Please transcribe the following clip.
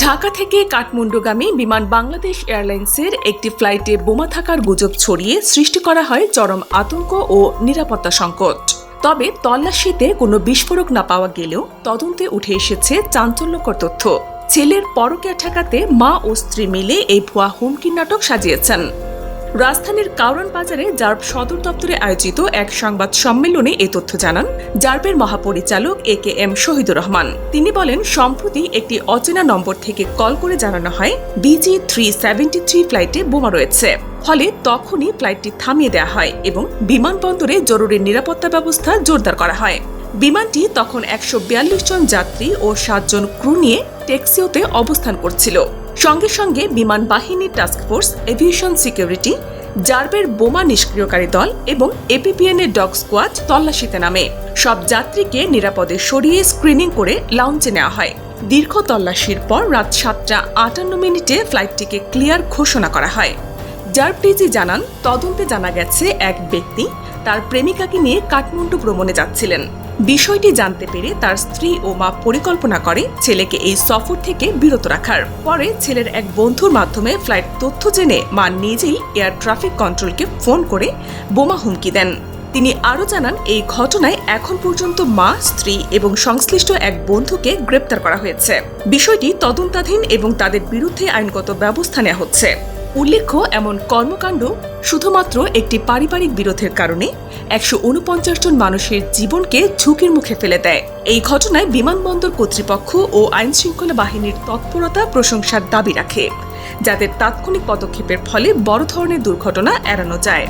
ঢাকা থেকে কাঠমান্ডুগামী বিমান বাংলাদেশ এয়ারলাইন্সের একটি ফ্লাইটে বোমা থাকার গুজব ছড়িয়ে সৃষ্টি করা হয় চরম আতঙ্ক ও নিরাপত্তা সংকট। তবে তল্লাশিতে কোনো বিস্ফোরক না পাওয়া গেলেও তদন্তে উঠে এসেছে চাঞ্চল্যকর তথ্য। ছেলের পরকীয়া ঠেকাতে মা ও স্ত্রী মিলে এই ভুয়া হুমকির নাটক সাজিয়েছেন। রাজধানীর কারওয়ান বাজারে র্যাব সদর দপ্তরে আয়োজিত এক সংবাদ সম্মেলনে এই তথ্য জানান র্যাবের মহাপরিচালক AKM শহীদুর রহমান। তিনি বলেন, সম্প্রতি একটি অচেনা নম্বর থেকে কল করে জানানো হয় BG373 ফ্লাইটে বোমা রয়েছে। ফলে তখনই ফ্লাইটটি থামিয়ে দেওয়া হয় এবং বিমানবন্দরে জরুরি নিরাপত্তা ব্যবস্থা জোরদার করা হয়। বিমানটি তখন 142 জন যাত্রী ও 7 জন ক্রু নিয়ে টেক্সিওতে অবস্থান করছিল। সঙ্গে সঙ্গে বিমান বাহিনীর টাস্কফোর্স, এভিয়েশন সিকিউরিটি, র্যাবের বোমা নিষ্ক্রিয়কারী দল এবং APPN এর ডগ স্কোয়াড তল্লাশিতে নামে। সব যাত্রীকে নিরাপদে সরিয়ে স্ক্রিনিং করে লাউঞ্জে নেওয়া হয়। দীর্ঘ তল্লাশির পর রাত 7:58 ফ্লাইটটিকে ক্লিয়ার ঘোষণা করা হয়। র্যাব ডিজি জানান, তদন্তে জানা গেছে এক ব্যক্তি তার প্রেমিকাকে নিয়ে কাঠমান্ডু ভ্রমণে যাচ্ছিলেন। বিষয়টি জানতে পেরে তার স্ত্রী ও মা পরিকল্পনা করে ছেলেকে এই সফর থেকে বিরত রাখার। পরে ছেলের এক বন্ধুর মাধ্যমে ফ্লাইট তথ্য জেনে মা নিজেই এয়ার ট্রাফিক কন্ট্রোলকে ফোন করে বোমা হুমকি দেন। তিনি আরও জানান, এই ঘটনায় এখন পর্যন্ত মা, স্ত্রী এবং সংশ্লিষ্ট এক বন্ধুকে গ্রেপ্তার করা হয়েছে। বিষয়টি তদন্তাধীন এবং তাদের বিরুদ্ধে আইনগত ব্যবস্থা নেওয়া হচ্ছে। উল্লেখ্য, এমন কর্মকাণ্ড শুধুমাত্র একটি পারিবারিক বিরোধের কারণে 149 জন মানুষের জীবনকে ঝুঁকির মুখে ফেলে দেয়। এই ঘটনায় বিমানবন্দর কর্তৃপক্ষ ও আইনশৃঙ্খলা বাহিনীর তৎপরতা প্রশংসার দাবি রাখে, যাদের তাৎক্ষণিক পদক্ষেপের ফলে বড় ধরনের দুর্ঘটনা এড়ানো যায়।